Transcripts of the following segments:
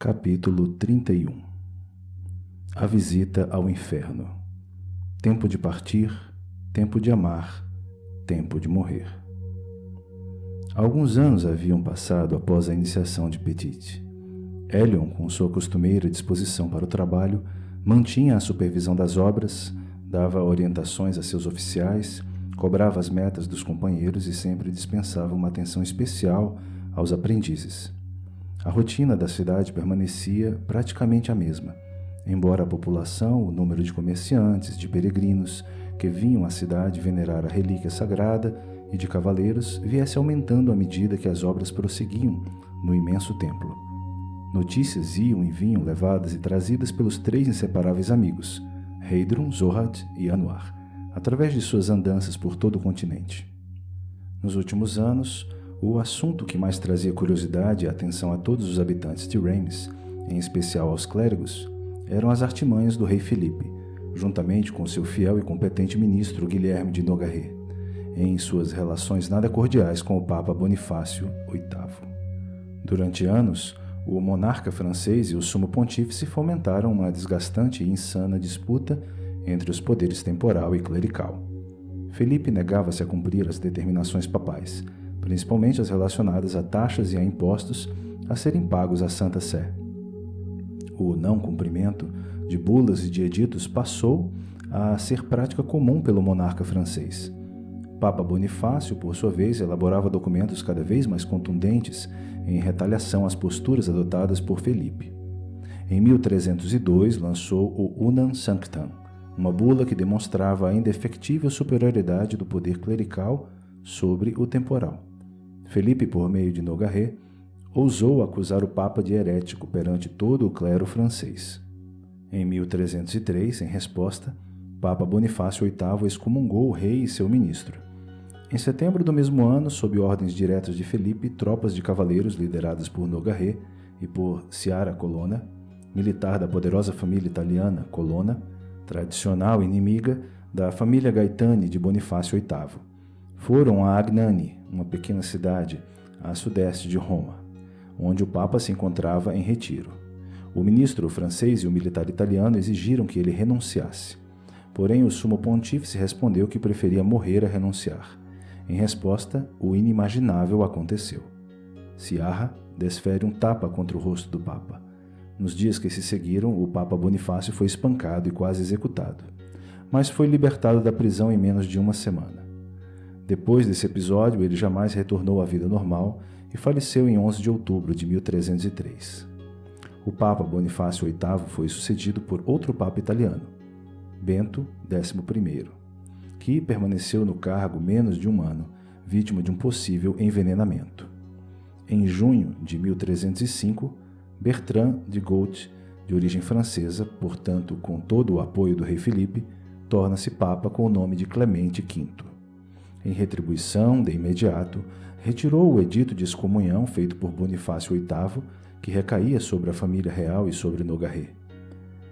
Capítulo 31. A visita ao inferno. Tempo de partir, tempo de amar, tempo de morrer. Alguns anos haviam passado após a iniciação de Petit. Elion, com sua costumeira disposição para o trabalho, mantinha a supervisão das obras, dava orientações a seus oficiais, cobrava as metas dos companheiros e sempre dispensava uma atenção especial aos aprendizes. A rotina da cidade permanecia praticamente a mesma, embora a população, o número de comerciantes, de peregrinos que vinham à cidade venerar a relíquia sagrada e de cavaleiros viesse aumentando à medida que as obras prosseguiam no imenso templo. Notícias iam e vinham levadas e trazidas pelos três inseparáveis amigos, Heidrun, Zohad e Anwar, através de suas andanças por todo o continente. Nos últimos anos, o assunto que mais trazia curiosidade e atenção a todos os habitantes de Reims, em especial aos clérigos, eram as artimanhas do rei Filipe, juntamente com seu fiel e competente ministro Guilherme de Nogaret, em suas relações nada cordiais com o Papa Bonifácio VIII. Durante anos, o monarca francês e o sumo pontífice fomentaram uma desgastante e insana disputa entre os poderes temporal e clerical. Filipe negava-se a cumprir as determinações papais, principalmente as relacionadas a taxas e a impostos a serem pagos à Santa Sé. O não cumprimento de bulas e de editos passou a ser prática comum pelo monarca francês. Papa Bonifácio, por sua vez, elaborava documentos cada vez mais contundentes em retaliação às posturas adotadas por Felipe. Em 1302, lançou o Unam Sanctam, uma bula que demonstrava a indefectível superioridade do poder clerical sobre o temporal. Felipe, por meio de Nogaret, ousou acusar o Papa de herético perante todo o clero francês. Em 1303, em resposta, Papa Bonifácio VIII excomungou o rei e seu ministro. Em setembro do mesmo ano, sob ordens diretas de Felipe, tropas de cavaleiros lideradas por Nogaret e por Sciarra Colonna, militar da poderosa família italiana Colonna, tradicional inimiga da família Gaetani de Bonifácio VIII, foram a Agnani, uma pequena cidade a sudeste de Roma, onde o Papa se encontrava em retiro. O ministro francês e o militar italiano exigiram que ele renunciasse. Porém, o sumo pontífice respondeu que preferia morrer a renunciar. Em resposta, o inimaginável aconteceu. Sciarra desfere um tapa contra o rosto do Papa. Nos dias que se seguiram, o Papa Bonifácio foi espancado e quase executado, mas foi libertado da prisão em menos de uma semana. Depois desse episódio, ele jamais retornou à vida normal e faleceu em 11 de outubro de 1303. O Papa Bonifácio VIII foi sucedido por outro Papa italiano, Bento XI, que permaneceu no cargo menos de um ano, vítima de um possível envenenamento. Em junho de 1305, Bertrand de Gault, de origem francesa, portanto com todo o apoio do rei Filipe, torna-se Papa com o nome de Clemente V. Em retribuição, de imediato, retirou o edito de excomunhão feito por Bonifácio VIII, que recaía sobre a família real e sobre Nogaret.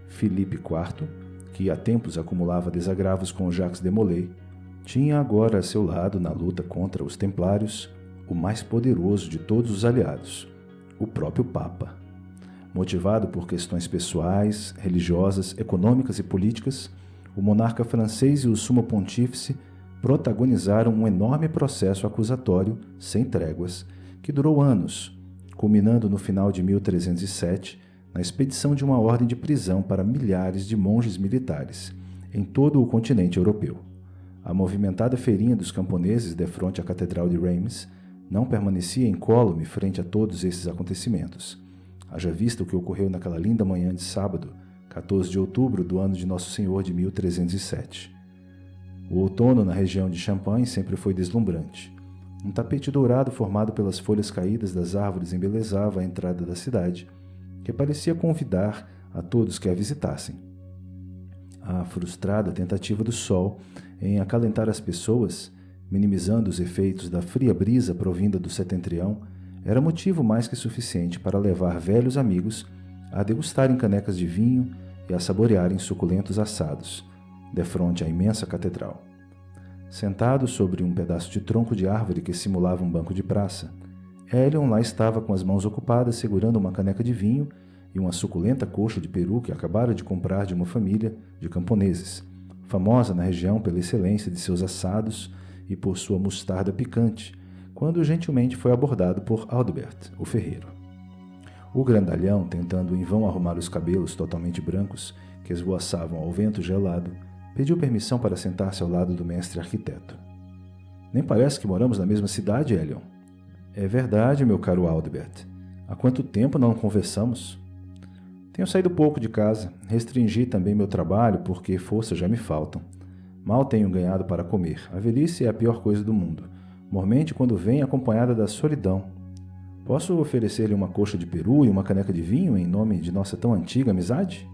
Filipe IV, que há tempos acumulava desagravos com Jacques de Molay, tinha agora a seu lado na luta contra os Templários o mais poderoso de todos os aliados, o próprio Papa. Motivado por questões pessoais, religiosas, econômicas e políticas, o monarca francês e o sumo pontífice protagonizaram um enorme processo acusatório, sem tréguas, que durou anos, culminando no final de 1307, na expedição de uma ordem de prisão para milhares de monges militares, em todo o continente europeu. A movimentada feirinha dos camponeses defronte à Catedral de Reims não permanecia incólume frente a todos esses acontecimentos. Haja vista o que ocorreu naquela linda manhã de sábado, 14 de outubro do ano de Nosso Senhor de 1307. O outono na região de Champagne sempre foi deslumbrante. Um tapete dourado formado pelas folhas caídas das árvores embelezava a entrada da cidade, que parecia convidar a todos que a visitassem. A frustrada tentativa do sol em acalentar as pessoas, minimizando os efeitos da fria brisa provinda do setentrião, era motivo mais que suficiente para levar velhos amigos a degustarem canecas de vinho e a saborearem suculentos assados, defronte à imensa catedral. Sentado sobre um pedaço de tronco de árvore que simulava um banco de praça, Elion lá estava com as mãos ocupadas segurando uma caneca de vinho e uma suculenta coxa de peru que acabara de comprar de uma família de camponeses, famosa na região pela excelência de seus assados e por sua mostarda picante, quando gentilmente foi abordado por Aldebert, o ferreiro. O grandalhão, tentando em vão arrumar os cabelos totalmente brancos que esvoaçavam ao vento gelado, pediu permissão para sentar-se ao lado do mestre arquiteto. Nem parece que moramos na mesma cidade, Elion. É verdade, meu caro Aldebert. Há quanto tempo não conversamos? Tenho saído pouco de casa, restringi também meu trabalho porque forças já me faltam. Mal tenho ganhado para comer. A velhice é a pior coisa do mundo, mormente quando vem acompanhada da solidão. Posso oferecer-lhe uma coxa de peru e uma caneca de vinho em nome de nossa tão antiga amizade?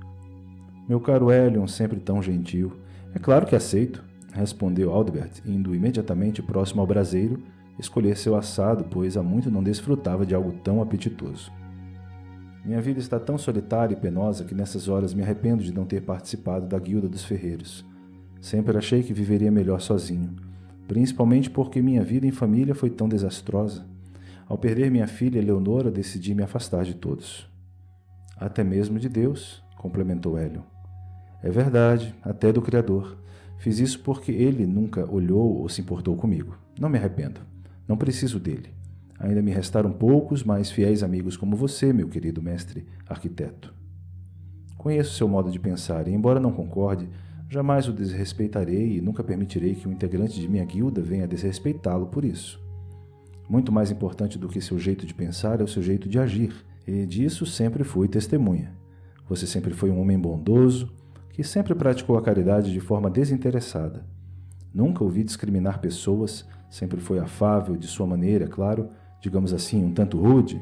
Meu caro Elion, sempre tão gentil. É claro que aceito, respondeu Aldebert, indo imediatamente próximo ao braseiro escolher seu assado, pois há muito não desfrutava de algo tão apetitoso. Minha vida está tão solitária e penosa que nessas horas me arrependo de não ter participado da guilda dos ferreiros. Sempre achei que viveria melhor sozinho, principalmente porque minha vida em família foi tão desastrosa. Ao perder minha filha Leonora, decidi me afastar de todos. Até mesmo de Deus, complementou Elion. É verdade, até do Criador. Fiz isso porque ele nunca olhou ou se importou comigo. Não me arrependo. Não preciso dele. Ainda me restaram poucos, mas fiéis amigos como você, meu querido mestre arquiteto. Conheço seu modo de pensar e, embora não concorde, jamais o desrespeitarei e nunca permitirei que um integrante de minha guilda venha desrespeitá-lo por isso. Muito mais importante do que seu jeito de pensar é o seu jeito de agir, e disso sempre fui testemunha. Você sempre foi um homem bondoso, que sempre praticou a caridade de forma desinteressada. Nunca ouvi discriminar pessoas, sempre foi afável de sua maneira, claro, digamos assim, um tanto rude.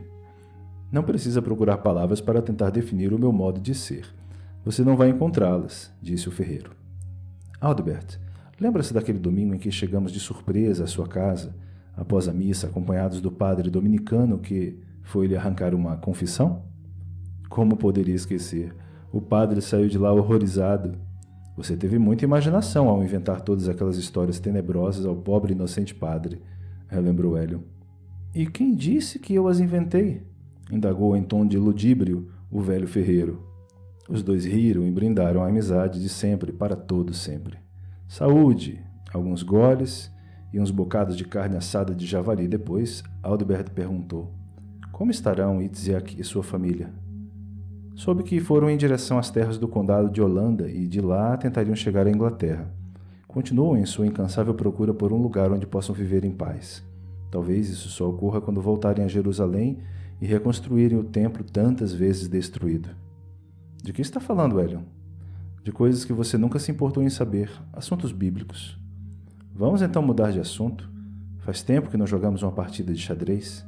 Não precisa procurar palavras para tentar definir o meu modo de ser. Você não vai encontrá-las, disse o ferreiro. Aldebert, lembra-se daquele domingo em que chegamos de surpresa à sua casa, após a missa, acompanhados do padre dominicano que foi lhe arrancar uma confissão? Como poderia esquecer? O padre saiu de lá horrorizado. Você teve muita imaginação ao inventar todas aquelas histórias tenebrosas ao pobre e inocente padre, relembrou Elion. E quem disse que eu as inventei? Indagou em tom de ludíbrio o velho ferreiro. Os dois riram e brindaram a amizade de sempre para todo sempre. Saúde! Alguns goles e uns bocados de carne assada de javali depois, Aldebert perguntou. Como estarão Itzhak e sua família? Soube que foram em direção às terras do condado de Holanda e de lá tentariam chegar à Inglaterra. Continuam em sua incansável procura por um lugar onde possam viver em paz. Talvez isso só ocorra quando voltarem a Jerusalém e reconstruírem o templo tantas vezes destruído. De que está falando, Elion? De coisas que você nunca se importou em saber, assuntos bíblicos. Vamos então mudar de assunto? Faz tempo que não jogamos uma partida de xadrez.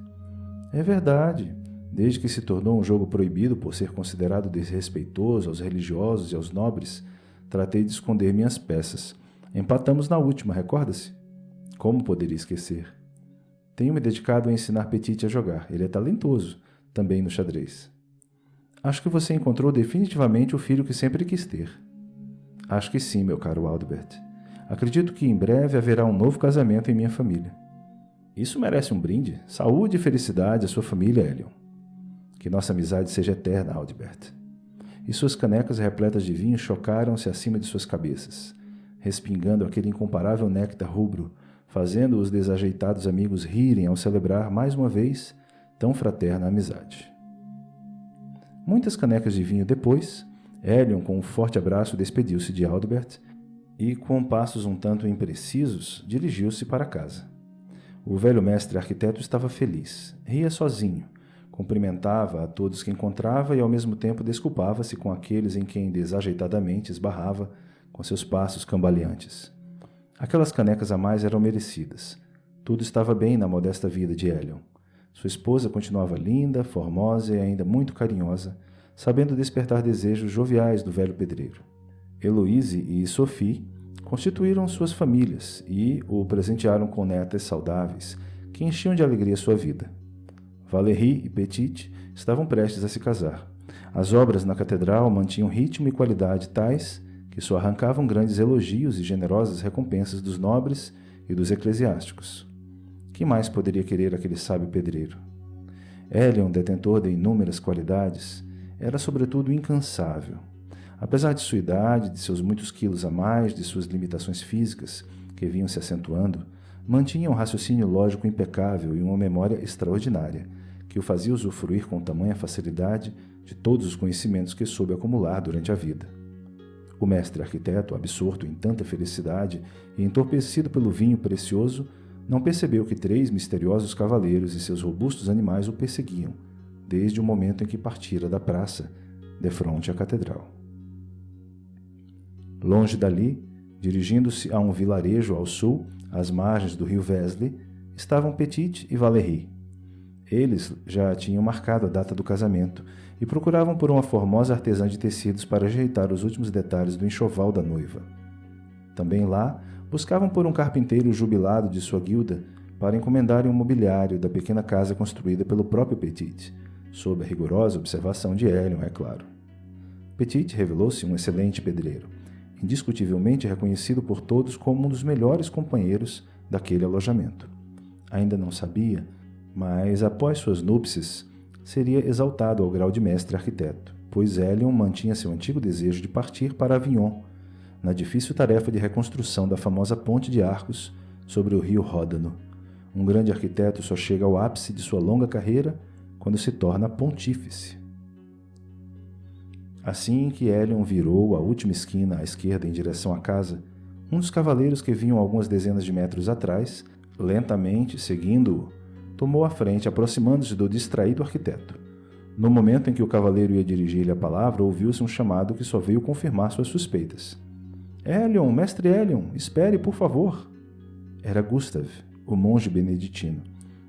É verdade. Desde que se tornou um jogo proibido por ser considerado desrespeitoso aos religiosos e aos nobres, tratei de esconder minhas peças. Empatamos na última, recorda-se? Como poderia esquecer? Tenho me dedicado a ensinar Petit a jogar. Ele é talentoso, também no xadrez. Acho que você encontrou definitivamente o filho que sempre quis ter. Acho que sim, meu caro Aldebert. Acredito que em breve haverá um novo casamento em minha família. Isso merece um brinde. Saúde e felicidade à sua família, Elion. Que nossa amizade seja eterna, Aldebert. E suas canecas repletas de vinho chocaram-se acima de suas cabeças, respingando aquele incomparável néctar rubro, fazendo os desajeitados amigos rirem ao celebrar mais uma vez tão fraterna amizade. Muitas canecas de vinho depois, Elion, com um forte abraço, despediu-se de Aldebert e, com passos um tanto imprecisos, dirigiu-se para casa. O velho mestre arquiteto estava feliz, ria sozinho, cumprimentava a todos que encontrava e ao mesmo tempo desculpava-se com aqueles em quem desajeitadamente esbarrava com seus passos cambaleantes. Aquelas canecas a mais eram merecidas. Tudo estava bem na modesta vida de Elion. Sua esposa continuava linda, formosa e ainda muito carinhosa, sabendo despertar desejos joviais do velho pedreiro. Heloise e Sophie constituíram suas famílias e o presentearam com netas saudáveis que enchiam de alegria sua vida. Valérie e Petit estavam prestes a se casar. As obras na catedral mantinham ritmo e qualidade tais que só arrancavam grandes elogios e generosas recompensas dos nobres e dos eclesiásticos. Que mais poderia querer aquele sábio pedreiro? Elion, detentor de inúmeras qualidades, era sobretudo incansável. Apesar de sua idade, de seus muitos quilos a mais, de suas limitações físicas, que vinham se acentuando, mantinha um raciocínio lógico impecável e uma memória extraordinária, que o fazia usufruir com tamanha facilidade de todos os conhecimentos que soube acumular durante a vida. O mestre arquiteto, absorto em tanta felicidade e entorpecido pelo vinho precioso, não percebeu que 3 misteriosos cavaleiros e seus robustos animais o perseguiam, desde o momento em que partira da praça, defronte à catedral. Longe dali, dirigindo-se a um vilarejo ao sul, às margens do rio Vesle, estavam Petit e Valérie. Eles já tinham marcado a data do casamento e procuravam por uma formosa artesã de tecidos para ajeitar os últimos detalhes do enxoval da noiva. Também lá, buscavam por um carpinteiro jubilado de sua guilda para encomendarem o mobiliário da pequena casa construída pelo próprio Petit, sob a rigorosa observação de Hélion, é claro. Petit revelou-se um excelente pedreiro, indiscutivelmente reconhecido por todos como um dos melhores companheiros daquele alojamento. Ainda não sabia, mas após suas núpcias, seria exaltado ao grau de mestre arquiteto, pois Hélion mantinha seu antigo desejo de partir para Avignon, na difícil tarefa de reconstrução da famosa ponte de arcos sobre o rio Ródano. Um grande arquiteto só chega ao ápice de sua longa carreira quando se torna pontífice. Assim que Hélion virou a última esquina à esquerda em direção à casa, um dos cavaleiros que vinham algumas dezenas de metros atrás, lentamente seguindo-o, tomou a frente, aproximando-se do distraído arquiteto. No momento em que o cavaleiro ia dirigir-lhe a palavra, ouviu-se um chamado que só veio confirmar suas suspeitas. — Hélion, mestre Hélion, espere, por favor! Era Gustav, o monge beneditino,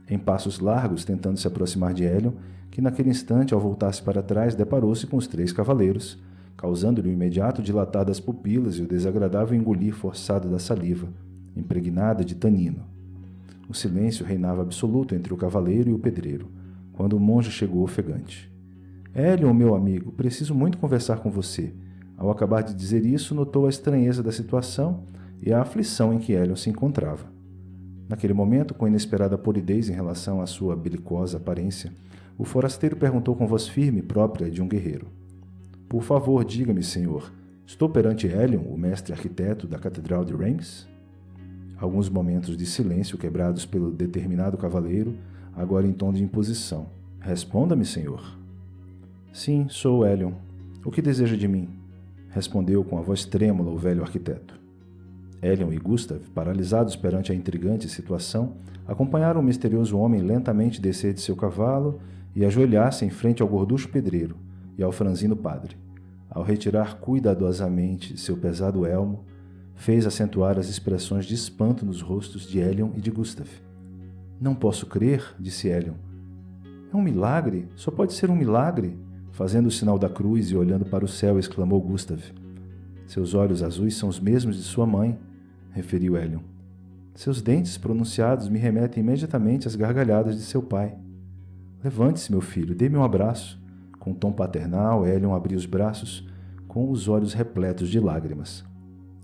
em passos largos tentando se aproximar de Hélion, que naquele instante, ao voltar-se para trás, deparou-se com os 3 cavaleiros, causando-lhe o imediato dilatar das pupilas e o desagradável engolir forçado da saliva, impregnada de tanino. O silêncio reinava absoluto entre o cavaleiro e o pedreiro, quando o monge chegou ofegante. — Hélion, meu amigo, preciso muito conversar com você. Ao acabar de dizer isso, notou a estranheza da situação e a aflição em que Hélion se encontrava. Naquele momento, com inesperada polidez em relação à sua belicosa aparência, o forasteiro perguntou com voz firme própria de um guerreiro. — Por favor, diga-me, senhor, estou perante Hélion, o mestre arquiteto da Catedral de Reims? Alguns momentos de silêncio quebrados pelo determinado cavaleiro, agora em tom de imposição. — Responda-me, senhor. — Sim, sou Hélion. O que deseja de mim? Respondeu com a voz trêmula o velho arquiteto. Hélion e Gustav, paralisados perante a intrigante situação, acompanharam o misterioso homem lentamente descer de seu cavalo e ajoelhar-se em frente ao gorducho pedreiro e ao franzino padre. Ao retirar cuidadosamente seu pesado elmo, fez acentuar as expressões de espanto nos rostos de Hélion e de Gustav. — Não posso crer, disse Hélion. — É um milagre, só pode ser um milagre. Fazendo o sinal da cruz e olhando para o céu, exclamou Gustav. — Seus olhos azuis são os mesmos de sua mãe, referiu Hélion. Seus dentes pronunciados me remetem imediatamente às gargalhadas de seu pai. Levante-se, meu filho, dê-me um abraço. Com um tom paternal, Hélion abriu os braços, com os olhos repletos de lágrimas.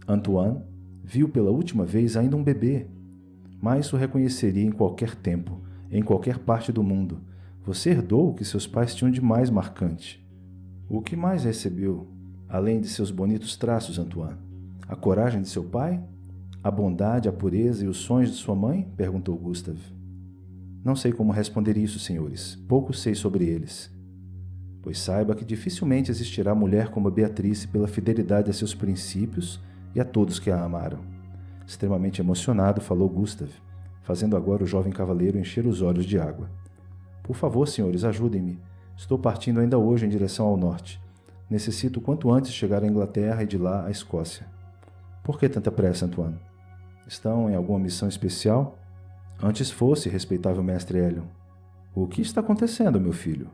Antoine viu pela última vez ainda um bebê, mas o reconheceria em qualquer tempo, em qualquer parte do mundo. Você herdou o que seus pais tinham de mais marcante. O que mais recebeu, além de seus bonitos traços, Antoine? A coragem de seu pai? A bondade, a pureza e os sonhos de sua mãe? Perguntou Gustav. Não sei como responder isso, senhores. Pouco sei sobre eles. Pois saiba que dificilmente existirá mulher como Beatrice pela fidelidade a seus princípios e a todos que a amaram. Extremamente emocionado, falou Gustav, fazendo agora o jovem cavaleiro encher os olhos de água. Por favor, senhores, ajudem-me. Estou partindo ainda hoje em direção ao norte. Necessito quanto antes chegar à Inglaterra e de lá à Escócia. Por que tanta pressa, Antoine? Estão em alguma missão especial? Antes fosse, respeitável mestre Hélion. O que está acontecendo, meu filho?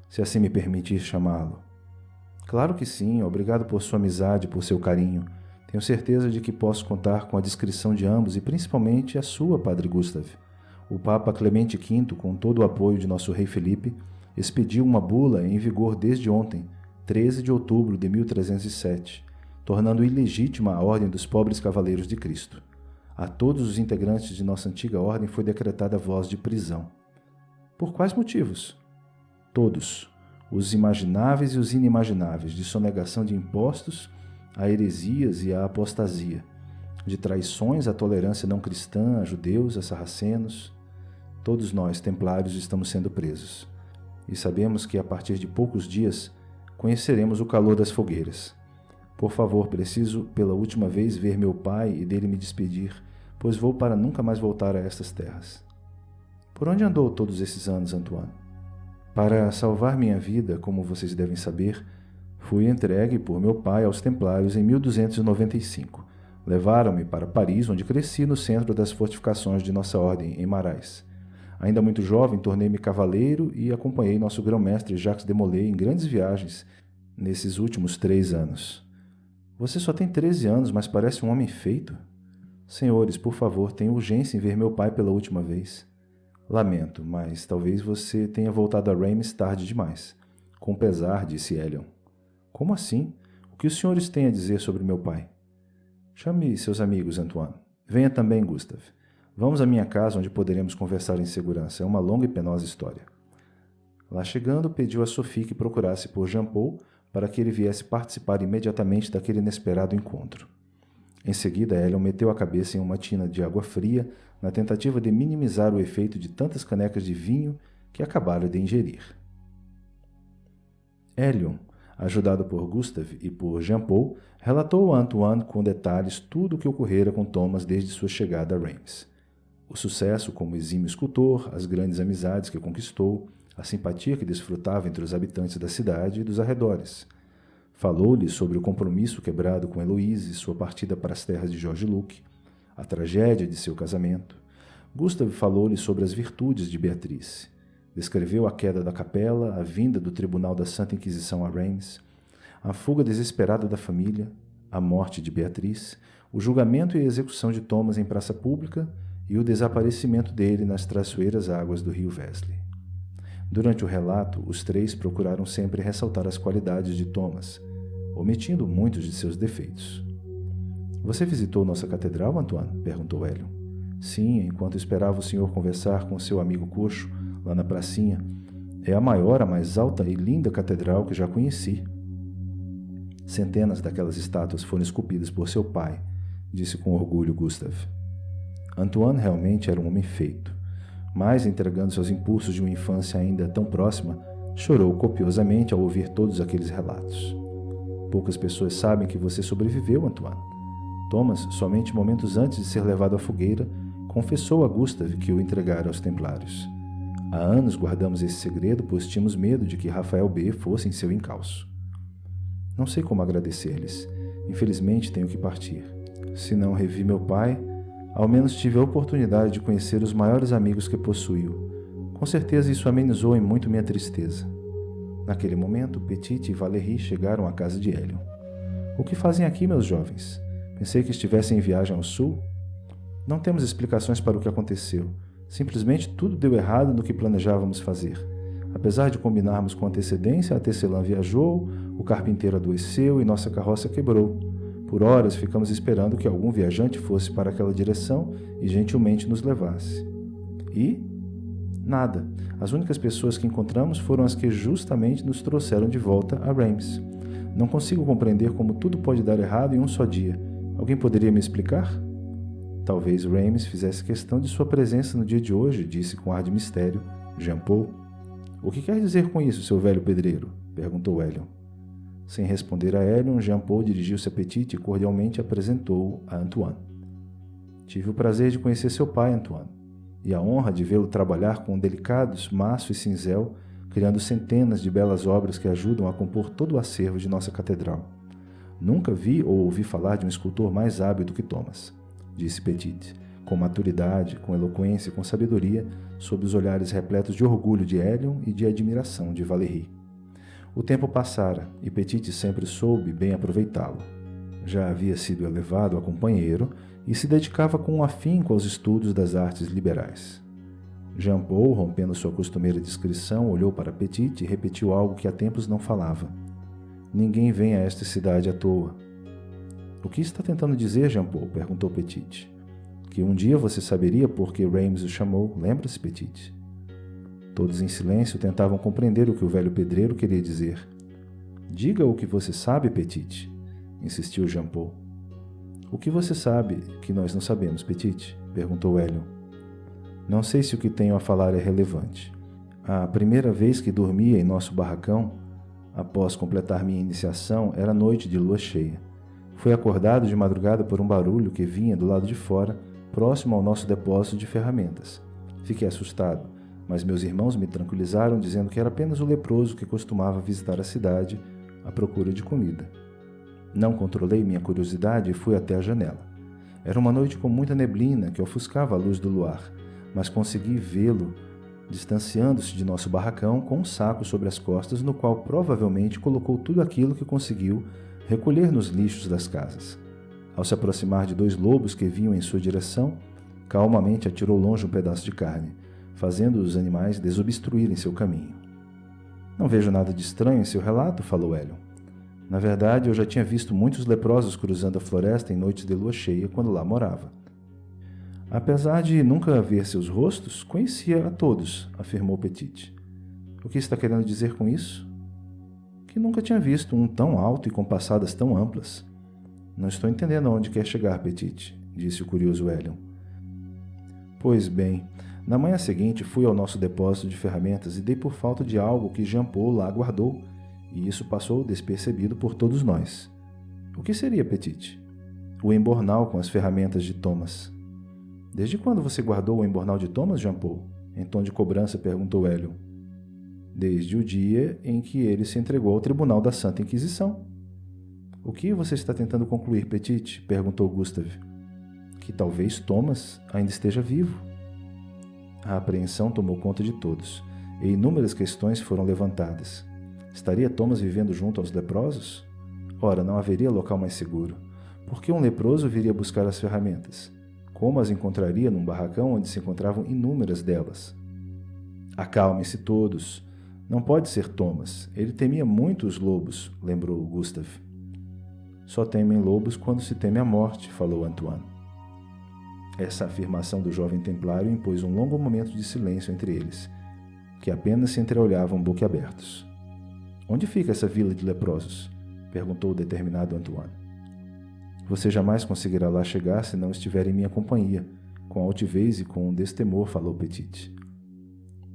Se assim me permitir chamá-lo. Claro que sim, obrigado por sua amizade, por seu carinho. Tenho certeza de que posso contar com a discrição de ambos e principalmente a sua, padre Gustav. O Papa Clemente V, com todo o apoio de nosso rei Felipe, expediu uma bula em vigor desde ontem, 13 de outubro de 1307, tornando ilegítima a ordem dos pobres cavaleiros de Cristo. A todos os integrantes de nossa antiga ordem foi decretada voz de prisão. Por quais motivos? Todos. os imagináveis e os inimagináveis, de sonegação de impostos a heresias e a apostasia, de traições à tolerância não cristã, a judeus, a sarracenos. Todos nós, templários, estamos sendo presos. E sabemos que a partir de poucos dias conheceremos o calor das fogueiras. Por favor, preciso pela última vez ver meu pai e dele me despedir, pois vou para nunca mais voltar a estas terras. Por onde andou todos esses anos, Antoine? Para salvar minha vida, como vocês devem saber, fui entregue por meu pai aos templários em 1295. Levaram-me para Paris, onde cresci no centro das fortificações de nossa ordem, em Marais. Ainda muito jovem, tornei-me cavaleiro e acompanhei nosso grão-mestre Jacques de Molay em grandes viagens nesses últimos 3 anos. Você só tem 13 anos, mas parece um homem feito. Senhores, por favor, tenho urgência em ver meu pai pela última vez. Lamento, mas talvez você tenha voltado a Reims tarde demais. Com pesar, disse Elion. Como assim? O que os senhores têm a dizer sobre meu pai? Chame seus amigos, Antoine. Venha também, Gustave. Vamos à minha casa, onde poderemos conversar em segurança. É uma longa e penosa história. Lá chegando, pediu a Sophie que procurasse por Jean Paul para que ele viesse participar imediatamente daquele inesperado encontro. Em seguida, Elion meteu a cabeça em uma tina de água fria na tentativa de minimizar o efeito de tantas canecas de vinho que acabara de ingerir. Elion, ajudado por Gustave e por Jean Paul, relatou a Antoine com detalhes tudo o que ocorrera com Thomas desde sua chegada a Reims. O sucesso como exímio escultor, as grandes amizades que conquistou, a simpatia que desfrutava entre os habitantes da cidade e dos arredores. Falou-lhe sobre o compromisso quebrado com Heloise e sua partida para as terras de George Luc, a tragédia de seu casamento. Gustave falou-lhe sobre as virtudes de Beatrice. Descreveu a queda da capela, a vinda do tribunal da Santa Inquisição a Reims, a fuga desesperada da família, a morte de Beatrice, o julgamento e a execução de Thomas em praça pública e o desaparecimento dele nas traiçoeiras águas do rio Wesley. Durante o relato, os 3 procuraram sempre ressaltar as qualidades de Thomas, omitindo muitos de seus defeitos. Você visitou nossa catedral, Antoine? Perguntou Elion. Sim, enquanto esperava o senhor conversar com seu amigo coxo, lá na pracinha. É a maior, a mais alta e linda catedral que já conheci. Centenas daquelas estátuas foram esculpidas por seu pai, disse com orgulho Gustave. Antoine realmente era um homem feito, mas, entregando-se aos impulsos de uma infância ainda tão próxima, chorou copiosamente ao ouvir todos aqueles relatos. Poucas pessoas sabem que você sobreviveu, Antoine. Thomas, somente momentos antes de ser levado à fogueira, confessou a Gustave que o entregara aos templários. Há anos guardamos esse segredo, pois tínhamos medo de que Rafael B. fosse em seu encalço. Não sei como agradecer-lhes. Infelizmente tenho que partir. Se não revi meu pai, ao menos tive a oportunidade de conhecer os maiores amigos que possuiu. Com certeza isso amenizou em muito minha tristeza. Naquele momento, Petit e Valérie chegaram à casa de Elion. O que fazem aqui, meus jovens? Pensei que estivessem em viagem ao sul. Não temos explicações para o que aconteceu. Simplesmente tudo deu errado no que planejávamos fazer. Apesar de combinarmos com antecedência, a tecelã viajou, o carpinteiro adoeceu e nossa carroça quebrou. Por horas ficamos esperando que algum viajante fosse para aquela direção e gentilmente nos levasse. E? Nada. As únicas pessoas que encontramos foram as que justamente nos trouxeram de volta a Reims. Não consigo compreender como tudo pode dar errado em um só dia. Alguém poderia me explicar? Talvez Reims fizesse questão de sua presença no dia de hoje, disse com ar de mistério Jean Paul. O que quer dizer com isso, seu velho pedreiro? Perguntou Elion. Sem responder a Elion, Jean Paul dirigiu-se a Petit e cordialmente apresentou-o a Antoine. Tive o prazer de conhecer seu pai, Antoine, e a honra de vê-lo trabalhar com delicados maço e cinzel, criando centenas de belas obras que ajudam a compor todo o acervo de nossa catedral. Nunca vi ou ouvi falar de um escultor mais hábil do que Thomas, disse Petit, com maturidade, com eloquência e com sabedoria, sob os olhares repletos de orgulho de Elion e de admiração de Valérie. O tempo passara, e Petit sempre soube bem aproveitá-lo. Já havia sido elevado a companheiro e se dedicava com afinco aos estudos das artes liberais. Jean Paul, rompendo sua costumeira discrição, olhou para Petit e repetiu algo que há tempos não falava. Ninguém vem a esta cidade à toa. O que está tentando dizer, Jean Paul? Perguntou Petit. Que um dia você saberia por que Reims o chamou, lembra-se, Petit? Todos em silêncio tentavam compreender o que o velho pedreiro queria dizer. Diga o que você sabe, Petite, insistiu Jean Paul. O que você sabe que nós não sabemos, Petite? Perguntou Hélio. Não sei se o que tenho a falar é relevante. A primeira vez que dormia em nosso barracão, após completar minha iniciação, era noite de lua cheia. Fui acordado de madrugada por um barulho que vinha do lado de fora, próximo ao nosso depósito de ferramentas. Fiquei assustado, mas meus irmãos me tranquilizaram dizendo que era apenas o leproso que costumava visitar a cidade à procura de comida. Não controlei minha curiosidade e fui até a janela. Era uma noite com muita neblina que ofuscava a luz do luar, mas consegui vê-lo distanciando-se de nosso barracão com um saco sobre as costas no qual provavelmente colocou tudo aquilo que conseguiu recolher nos lixos das casas. Ao se aproximar de 2 lobos que vinham em sua direção, calmamente atirou longe um pedaço de carne, fazendo os animais desobstruírem seu caminho. Não vejo nada de estranho em seu relato, falou Hélio. Na verdade, eu já tinha visto muitos leprosos cruzando a floresta em noites de lua cheia quando lá morava. Apesar de nunca ver seus rostos, conhecia a todos, afirmou Petite. O que está querendo dizer com isso? Que nunca tinha visto um tão alto e com passadas tão amplas. Não estou entendendo aonde quer chegar, Petite, disse o curioso Hélio. Pois bem, na manhã seguinte fui ao nosso depósito de ferramentas e dei por falta de algo que Jean Paul lá guardou, e isso passou despercebido por todos nós. O que seria, Petite? O embornal com as ferramentas de Thomas. Desde quando você guardou o embornal de Thomas, Jean Paul? Em tom de cobrança perguntou Hélio. Desde o dia em que ele se entregou ao tribunal da Santa Inquisição. O que você está tentando concluir, Petite? Perguntou Gustave. Que talvez Thomas ainda esteja vivo. A apreensão tomou conta de todos, e inúmeras questões foram levantadas. Estaria Thomas vivendo junto aos leprosos? Ora, não haveria local mais seguro. Por que um leproso viria buscar as ferramentas? Como as encontraria num barracão onde se encontravam inúmeras delas? Acalme-se todos. Não pode ser Thomas. Ele temia muito os lobos, lembrou Gustave. Só temem lobos quando se teme a morte, falou Antoine. Essa afirmação do jovem templário impôs um longo momento de silêncio entre eles, que apenas se entreolhavam boquiabertos. Onde fica essa vila de leprosos? Perguntou o determinado Antoine. Você jamais conseguirá lá chegar se não estiver em minha companhia, com altivez e com destemor, falou Petite.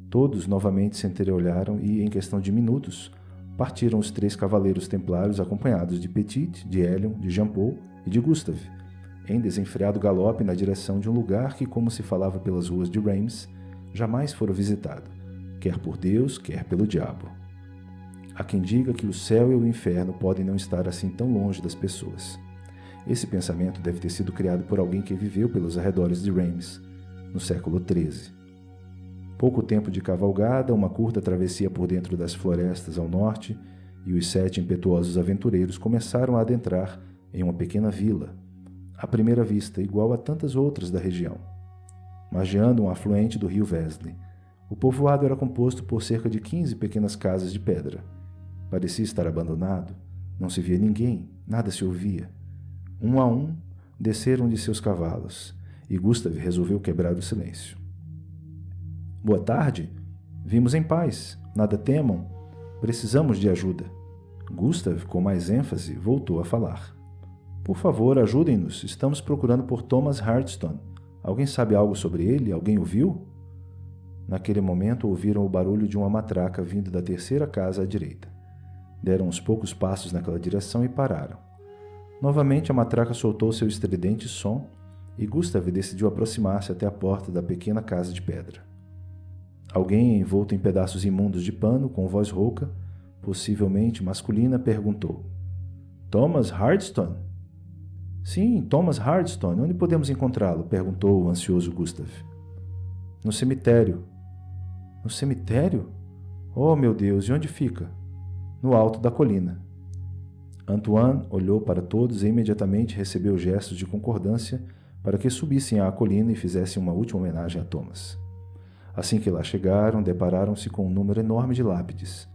Todos novamente se entreolharam e, em questão de minutos, partiram os 3 cavaleiros templários acompanhados de Petite, de Hélio, de Jean Paul e de Gustave, em desenfreado galope na direção de um lugar que, como se falava pelas ruas de Reims, jamais fora visitado, quer por Deus, quer pelo diabo. Há quem diga que o céu e o inferno podem não estar assim tão longe das pessoas. Esse pensamento deve ter sido criado por alguém que viveu pelos arredores de Reims, no século XIII. Pouco tempo de cavalgada, uma curta travessia por dentro das florestas ao norte, e os 7 impetuosos aventureiros começaram a adentrar em uma pequena vila, à primeira vista igual a tantas outras da região. Margeando um afluente do rio Vesle, o povoado era composto por cerca de 15 pequenas casas de pedra. Parecia estar abandonado, não se via ninguém, nada se ouvia. Um a um, desceram de seus cavalos, e Gustave resolveu quebrar o silêncio. Boa tarde. Vimos em paz. Nada temam. Precisamos de ajuda. Gustave, com mais ênfase, voltou a falar. Por favor, ajudem-nos. Estamos procurando por Thomas Hardstone. Alguém sabe algo sobre ele? Alguém o viu? Naquele momento, ouviram o barulho de uma matraca vindo da 3ª casa à direita. Deram uns poucos passos naquela direção e pararam. Novamente, a matraca soltou seu estridente som e Gustave decidiu aproximar-se até a porta da pequena casa de pedra. Alguém, envolto em pedaços imundos de pano, com voz rouca, possivelmente masculina, perguntou: Thomas Hardstone? Sim, Thomas Hardstone. Onde podemos encontrá-lo? Perguntou o ansioso Gustave. No cemitério. No cemitério? Oh, meu Deus, e onde fica? No alto da colina. Antoine olhou para todos e imediatamente recebeu gestos de concordância para que subissem à colina e fizessem uma última homenagem a Thomas. Assim que lá chegaram, depararam-se com um número enorme de lápides.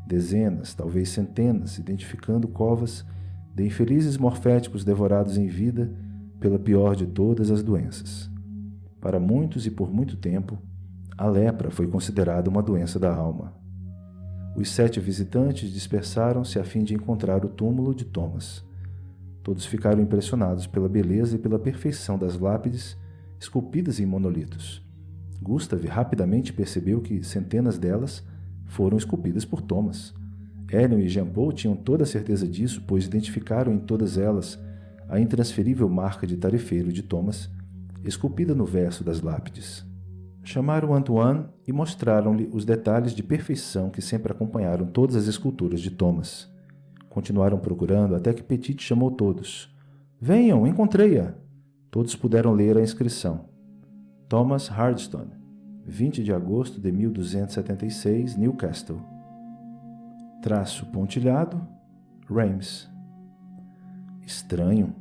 Dezenas, talvez centenas, identificando covas de infelizes morféticos devorados em vida pela pior de todas as doenças. Para muitos e por muito tempo, A lepra foi considerada uma doença da alma. Os 7 visitantes dispersaram-se a fim de encontrar o túmulo de Thomas. Todos ficaram impressionados pela beleza e pela perfeição das lápides esculpidas em monolitos. Gustav rapidamente percebeu que centenas delas foram esculpidas por Thomas. Elion e Jean-Paul tinham toda a certeza disso, pois identificaram em todas elas a intransferível marca de tarefeiro de Thomas, esculpida no verso das lápides. Chamaram Antoine e mostraram-lhe os detalhes de perfeição que sempre acompanharam todas as esculturas de Thomas. Continuaram procurando até que Petit chamou todos. Venham, encontrei-a! Todos puderam ler a inscrição. Thomas Hardstone, 20 de agosto de 1276, Newcastle. Traço pontilhado, Reims. Estranho.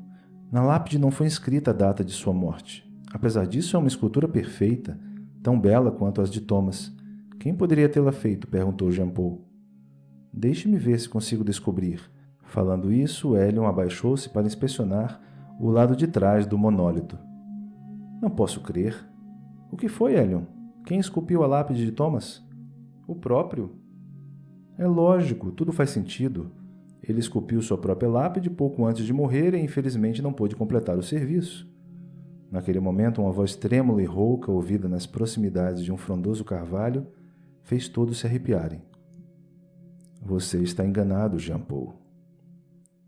Na lápide não foi inscrita a data de sua morte. Apesar disso, é uma escultura perfeita, tão bela quanto as de Thomas. Quem poderia tê-la feito? Perguntou Jean-Paul. Deixe-me ver se consigo descobrir. Falando isso, Elion abaixou-se para inspecionar o lado de trás do monólito. Não posso crer. O que foi, Elion? Quem esculpiu a lápide de Thomas? O próprio. É lógico, tudo faz sentido. Ele esculpiu sua própria lápide pouco antes de morrer e infelizmente não pôde completar o serviço. Naquele momento, uma voz trêmula e rouca, ouvida nas proximidades de um frondoso carvalho, fez todos se arrepiarem. Você está enganado, Jean-Paul.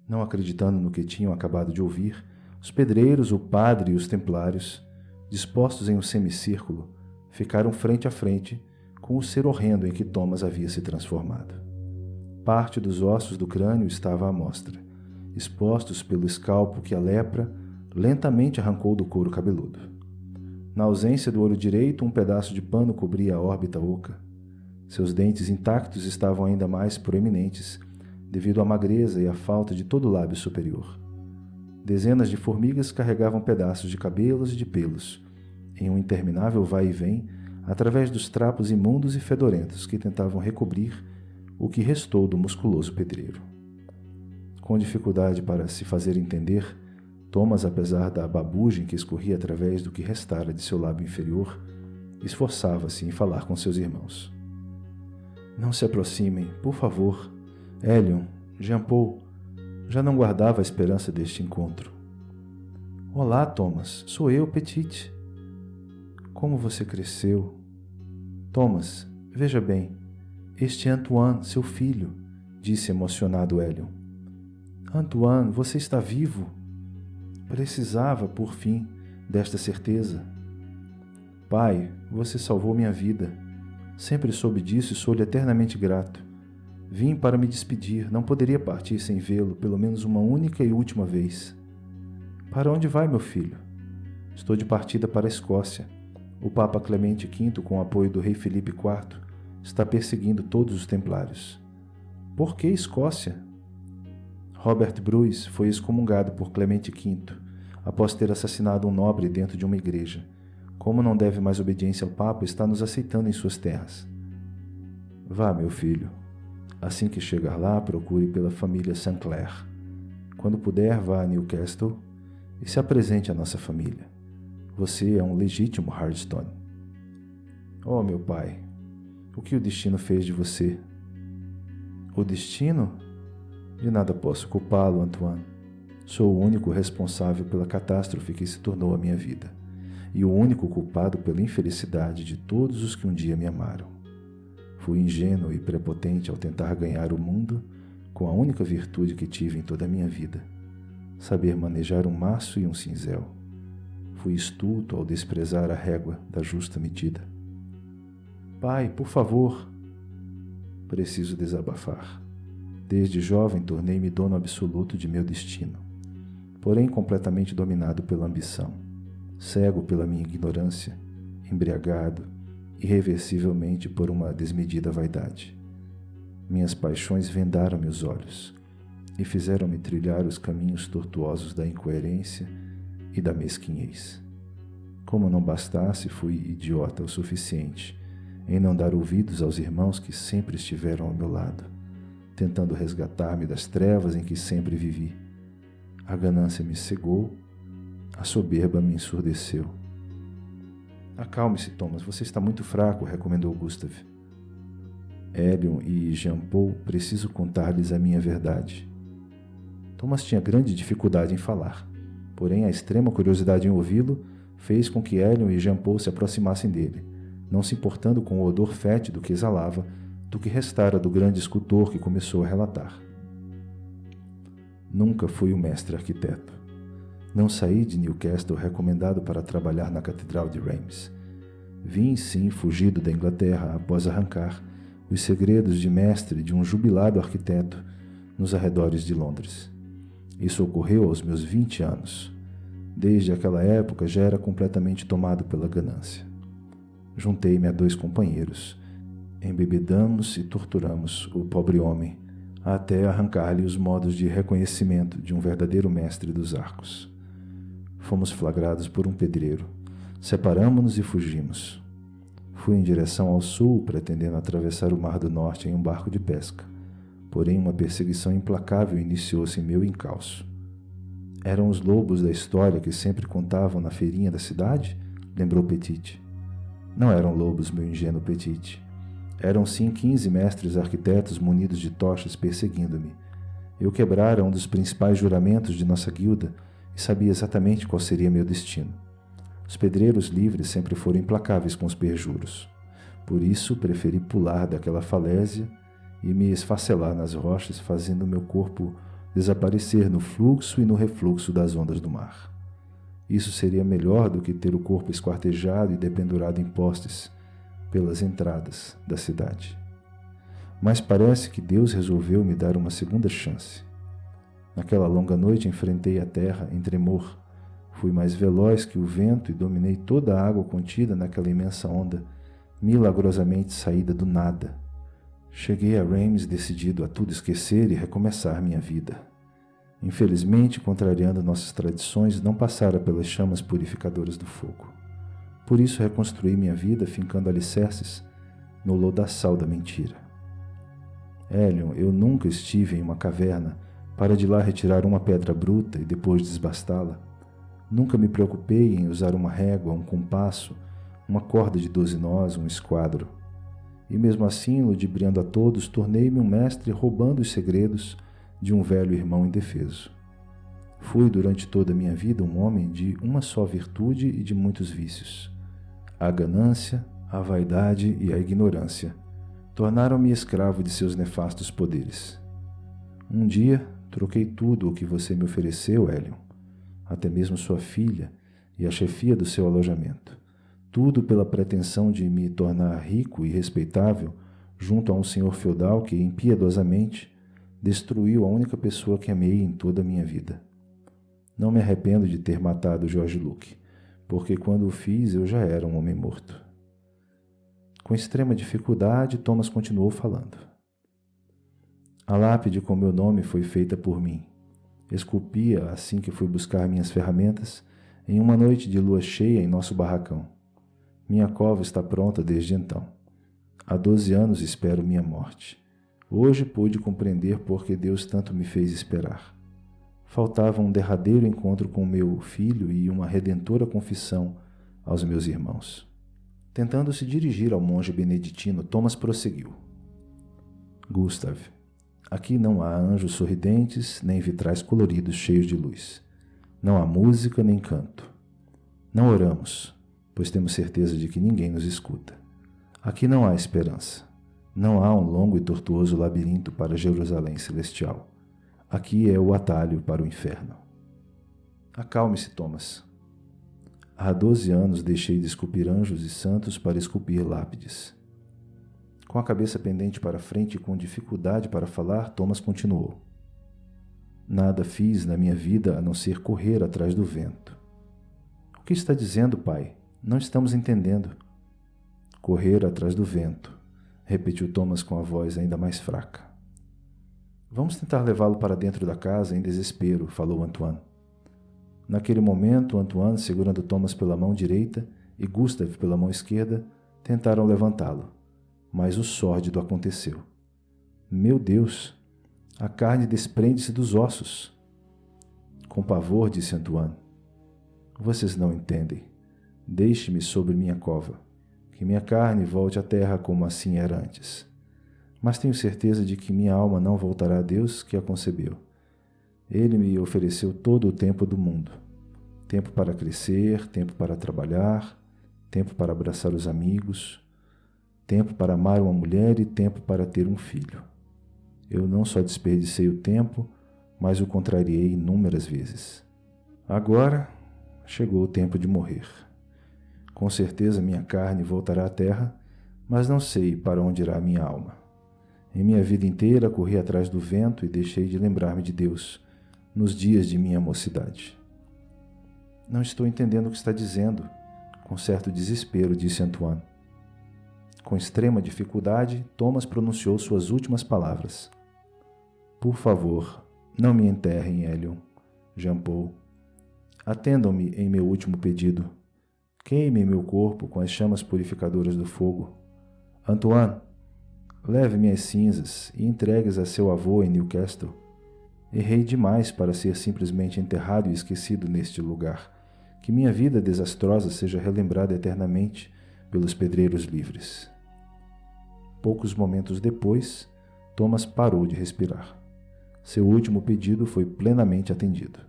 Não acreditando no que tinham acabado de ouvir, os pedreiros, o padre e os templários, dispostos em um semicírculo, ficaram frente a frente com o ser horrendo em que Thomas havia se transformado. Parte dos ossos do crânio estava à mostra, expostos pelo escalpo que a lepra lentamente arrancou do couro cabeludo. Na ausência do olho direito, um pedaço de pano cobria a órbita oca. Seus dentes intactos estavam ainda mais proeminentes, devido à magreza e à falta de todo o lábio superior. Dezenas de formigas carregavam pedaços de cabelos e de pelos, em um interminável vai e vem, através dos trapos imundos e fedorentos que tentavam recobrir o que restou do musculoso pedreiro. Com dificuldade para se fazer entender, Thomas, apesar da babugem que escorria através do que restara de seu lábio inferior, esforçava-se em falar com seus irmãos. Não se aproximem, por favor. Elion, Jean-Paul, já não guardava a esperança deste encontro. Olá, Thomas, sou eu, Petit. Como você cresceu. Thomas, veja bem, este é Antoine, seu filho, disse emocionado Elion. Antoine, você está vivo? Precisava, por fim, desta certeza. Pai, você salvou minha vida. Sempre soube disso e sou-lhe eternamente grato. Vim para me despedir, não poderia partir sem vê-lo, pelo menos uma única e última vez. Para onde vai, meu filho? Estou de partida para a Escócia. O Papa Clemente V, com o apoio do rei Filipe IV, está perseguindo todos os templários. Por que Escócia? Robert Bruce foi excomungado por Clemente V, após ter assassinado um nobre dentro de uma igreja. Como não deve mais obediência ao Papa, está nos aceitando em suas terras. Vá, meu filho. Assim que chegar lá, procure pela família Sinclair. Quando puder, vá a Newcastle e se apresente à nossa família. Você é um legítimo Hardstone. Oh, meu pai, o que o destino fez de você? O destino? De nada posso culpá-lo, Antoine. Sou o único responsável pela catástrofe que se tornou a minha vida, e o único culpado pela infelicidade de todos os que um dia me amaram. Fui ingênuo e prepotente ao tentar ganhar o mundo com a única virtude que tive em toda a minha vida, saber manejar um maço e um cinzel. Fui estulto ao desprezar a régua da justa medida. Pai, por favor. Preciso desabafar. Desde jovem tornei-me dono absoluto de meu destino, porém completamente dominado pela ambição, cego pela minha ignorância, embriagado irreversivelmente por uma desmedida vaidade. Minhas paixões vendaram meus olhos e fizeram-me trilhar os caminhos tortuosos da incoerência e da mesquinhez. Como não bastasse, fui idiota o suficiente em não dar ouvidos aos irmãos que sempre estiveram ao meu lado, tentando resgatar-me das trevas em que sempre vivi. A ganância me cegou, a soberba me ensurdeceu. Acalme-se, Thomas, você está muito fraco, recomendou Gustav. Helion e Jean-Paul, preciso contar-lhes a minha verdade. Thomas tinha grande dificuldade em falar, porém a extrema curiosidade em ouvi-lo fez com que Helion e Jean-Paul se aproximassem dele, não se importando com o odor fétido que exalava do que restara do grande escultor que começou a relatar. Nunca fui um mestre arquiteto. Não saí de Newcastle recomendado para trabalhar na Catedral de Reims. Vim, sim, fugido da Inglaterra após arrancar os segredos de mestre de um jubilado arquiteto nos arredores de Londres. Isso ocorreu aos meus 20 anos. Desde aquela época já era completamente tomado pela ganância. Juntei-me a 2 companheiros. Embebedamos e torturamos o pobre homem até arrancar-lhe os modos de reconhecimento de um verdadeiro mestre dos arcos. Fomos flagrados por um pedreiro. Separamo-nos e fugimos. Fui em direção ao sul, pretendendo atravessar o Mar do Norte em um barco de pesca. Porém, uma perseguição implacável iniciou-se em meu encalço. Eram os lobos da história que sempre contavam na feirinha da cidade? Lembrou Petit. Não eram lobos, meu ingênuo Petit. Eram sim 15 mestres arquitetos munidos de tochas perseguindo-me. Eu quebrara um dos principais juramentos de nossa guilda e sabia exatamente qual seria meu destino. Os pedreiros livres sempre foram implacáveis com os perjuros. Por isso, preferi pular daquela falésia e me esfacelar nas rochas, fazendo meu corpo desaparecer no fluxo e no refluxo das ondas do mar. Isso seria melhor do que ter o corpo esquartejado e dependurado em postes pelas entradas da cidade. Mas parece que Deus resolveu me dar uma segunda chance. Naquela longa noite enfrentei a terra em tremor. Fui mais veloz que o vento e dominei toda a água contida naquela imensa onda, milagrosamente saída do nada. Cheguei a Reims decidido a tudo esquecer e recomeçar minha vida. Infelizmente, contrariando nossas tradições, não passara pelas chamas purificadoras do fogo. Por isso reconstruí minha vida fincando alicerces no lodaçal da mentira. Helion, eu nunca estive em uma caverna para de lá retirar uma pedra bruta e depois desbastá-la. Nunca me preocupei em usar uma régua, um compasso, uma corda de 12 nós, um esquadro. E mesmo assim, ludibriando a todos, tornei-me um mestre roubando os segredos de um velho irmão indefeso. Fui durante toda a minha vida um homem de uma só virtude e de muitos vícios. A ganância, a vaidade e a ignorância tornaram-me escravo de seus nefastos poderes. Um dia, troquei tudo o que você me ofereceu, Helion, até mesmo sua filha e a chefia do seu alojamento. Tudo pela pretensão de me tornar rico e respeitável junto a um senhor feudal que, impiedosamente, destruiu a única pessoa que amei em toda a minha vida. Não me arrependo de ter matado George Luke, porque quando o fiz eu já era um homem morto. Com extrema dificuldade, Thomas continuou falando. A lápide com meu nome foi feita por mim. Esculpi-a assim que fui buscar minhas ferramentas em uma noite de lua cheia em nosso barracão. Minha cova está pronta desde então. Há 12 anos espero minha morte. Hoje pude compreender por que Deus tanto me fez esperar. Faltava um derradeiro encontro com meu filho e uma redentora confissão aos meus irmãos. Tentando se dirigir ao monge beneditino, Thomas prosseguiu. Gustav, aqui não há anjos sorridentes, nem vitrais coloridos cheios de luz. Não há música nem canto. Não oramos, pois temos certeza de que ninguém nos escuta. Aqui não há esperança. Não há um longo e tortuoso labirinto para Jerusalém celestial. Aqui é o atalho para o inferno. Acalme-se, Thomas. Há 12 anos deixei de esculpir anjos e santos para esculpir lápides. Com a cabeça pendente para frente e com dificuldade para falar, Thomas continuou. Nada fiz na minha vida a não ser correr atrás do vento. O que está dizendo, pai? Não estamos entendendo. Correr atrás do vento, repetiu Thomas com a voz ainda mais fraca. Vamos tentar levá-lo para dentro da casa em desespero, falou Antoine. Naquele momento, Antoine, segurando Thomas pela mão direita e Gustav pela mão esquerda, tentaram levantá-lo, mas o sórdido aconteceu. Meu Deus! A carne desprende-se dos ossos. Com pavor, disse Antoine. Vocês não entendem. Deixe-me sobre minha cova, que minha carne volte à terra como assim era antes. Mas tenho certeza de que minha alma não voltará a Deus que a concebeu. Ele me ofereceu todo o tempo do mundo. Tempo para crescer, tempo para trabalhar, tempo para abraçar os amigos, tempo para amar uma mulher e tempo para ter um filho. Eu não só desperdicei o tempo, mas o contrariei inúmeras vezes. Agora chegou o tempo de morrer. Com certeza minha carne voltará à terra, mas não sei para onde irá minha alma. Em minha vida inteira corri atrás do vento e deixei de lembrar-me de Deus nos dias de minha mocidade. Não estou entendendo o que está dizendo, com certo desespero, disse Antoine. Com extrema dificuldade, Thomas pronunciou suas últimas palavras. Por favor, não me enterrem, Hélion, Jean-Paul. Atendam-me em meu último pedido. Queimem meu corpo com as chamas purificadoras do fogo. Antoine, leve minhas cinzas e entregue-as a seu avô em Newcastle. Errei demais para ser simplesmente enterrado e esquecido neste lugar. Que minha vida desastrosa seja relembrada eternamente pelos pedreiros livres. Poucos momentos depois, Thomas parou de respirar. Seu último pedido foi plenamente atendido.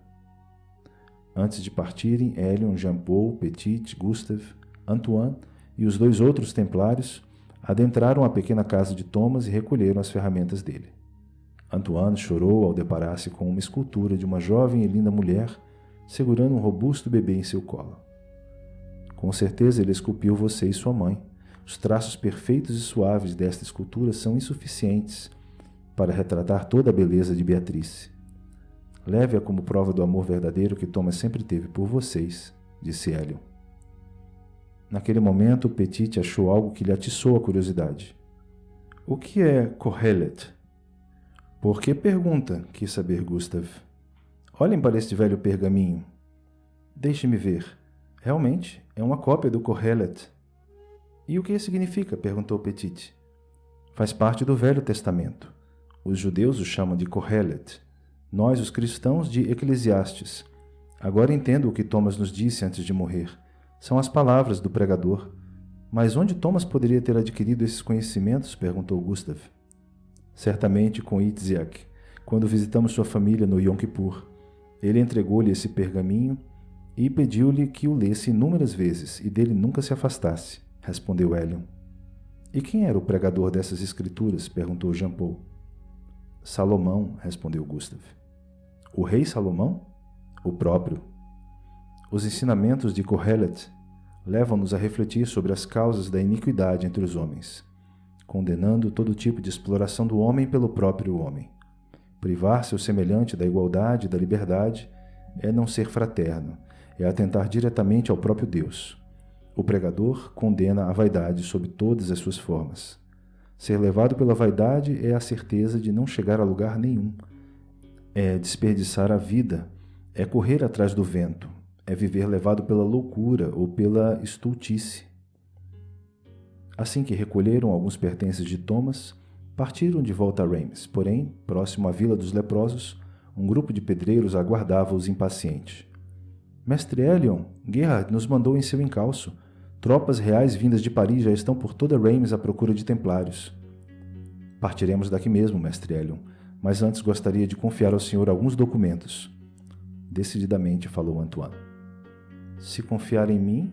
Antes de partirem, Hélion, Jean-Paul, Petit, Gustave, Antoine e os 2 outros templários adentraram a pequena casa de Thomas e recolheram as ferramentas dele. Antoine chorou ao deparar-se com uma escultura de uma jovem e linda mulher segurando um robusto bebê em seu colo. Com certeza ele esculpiu você e sua mãe. Os traços perfeitos e suaves desta escultura são insuficientes para retratar toda a beleza de Beatrice. Leve-a como prova do amor verdadeiro que Thomas sempre teve por vocês, disse Hélion. Naquele momento, Petit achou algo que lhe atiçou a curiosidade. O que é Kohelet? Por que pergunta? Quis saber Gustave. Olhem para este velho pergaminho. Deixe-me ver. Realmente, é uma cópia do Kohelet. E o que significa? Perguntou Petit. Faz parte do Velho Testamento. Os judeus o chamam de Kohelet. Nós, os cristãos, de Eclesiastes. Agora entendo o que Thomas nos disse antes de morrer. São as palavras do pregador. Mas onde Thomas poderia ter adquirido esses conhecimentos? Perguntou Gustave. Certamente com Itziak, quando visitamos sua família no Yom Kippur. Ele entregou-lhe esse pergaminho e pediu-lhe que o lesse inúmeras vezes e dele nunca se afastasse, respondeu Hélion. E quem era o pregador dessas escrituras? Perguntou Jean-Paul. Salomão, respondeu Gustave. O rei Salomão? O próprio. Os ensinamentos de Kohelet levam-nos a refletir sobre as causas da iniquidade entre os homens, condenando todo tipo de exploração do homem pelo próprio homem. Privar seu semelhante da igualdade e da liberdade é não ser fraterno, é atentar diretamente ao próprio Deus. O pregador condena a vaidade sob todas as suas formas. Ser levado pela vaidade é a certeza de não chegar a lugar nenhum. É desperdiçar a vida, é correr atrás do vento, é viver levado pela loucura ou pela estultice. Assim que recolheram alguns pertences de Thomas, partiram de volta a Reims. Porém, próximo à Vila dos Leprosos, um grupo de pedreiros aguardava-os impaciente. Mestre Hélion, Gerhard nos mandou em seu encalço. Tropas reais vindas de Paris já estão por toda Reims à procura de templários. Partiremos daqui mesmo, mestre Hélion, mas antes gostaria de confiar ao senhor alguns documentos. Decididamente falou Antoine. Se confiar em mim,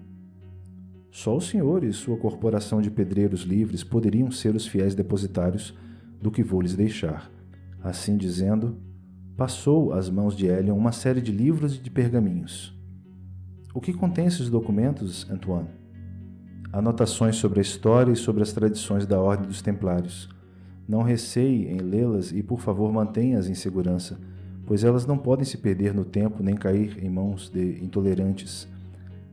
só o senhor e sua corporação de pedreiros livres poderiam ser os fiéis depositários do que vou lhes deixar. Assim dizendo, passou às mãos de Hélion uma série de livros e de pergaminhos. O que contém esses documentos, Antoine? Anotações sobre a história e sobre as tradições da Ordem dos Templários. Não receie em lê-las e, por favor, mantenha-as em segurança, pois elas não podem se perder no tempo nem cair em mãos de intolerantes.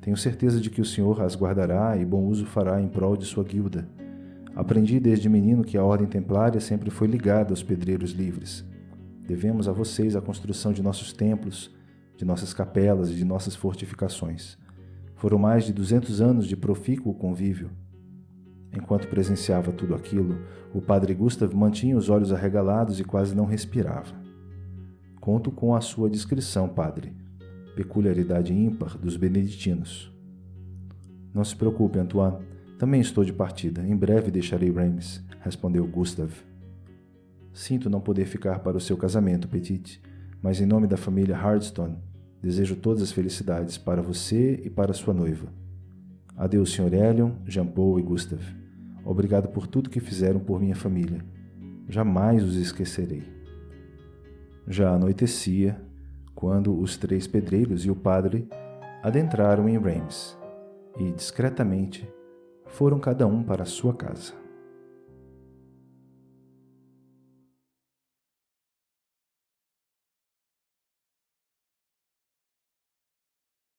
Tenho certeza de que o senhor as guardará e bom uso fará em prol de sua guilda. Aprendi desde menino que a Ordem Templária sempre foi ligada aos pedreiros livres. Devemos a vocês a construção de nossos templos, de nossas capelas e de nossas fortificações. Foram mais de 200 anos de profícuo convívio. Enquanto presenciava tudo aquilo, o padre Gustave mantinha os olhos arregalados e quase não respirava. Conto com a sua discrição, padre, peculiaridade ímpar dos beneditinos. Não se preocupe, Antoine. Também estou de partida. Em breve deixarei Reims, respondeu Gustave. Sinto não poder ficar para o seu casamento, Petite, mas em nome da família Hardstone, desejo todas as felicidades para você e para sua noiva. Adeus, Sr. Elion, Jean-Paul e Gustave. Obrigado por tudo que fizeram por minha família. Jamais os esquecerei. Já anoitecia, quando os 3 pedreiros e o padre adentraram em Reims e, discretamente, foram cada um para sua casa.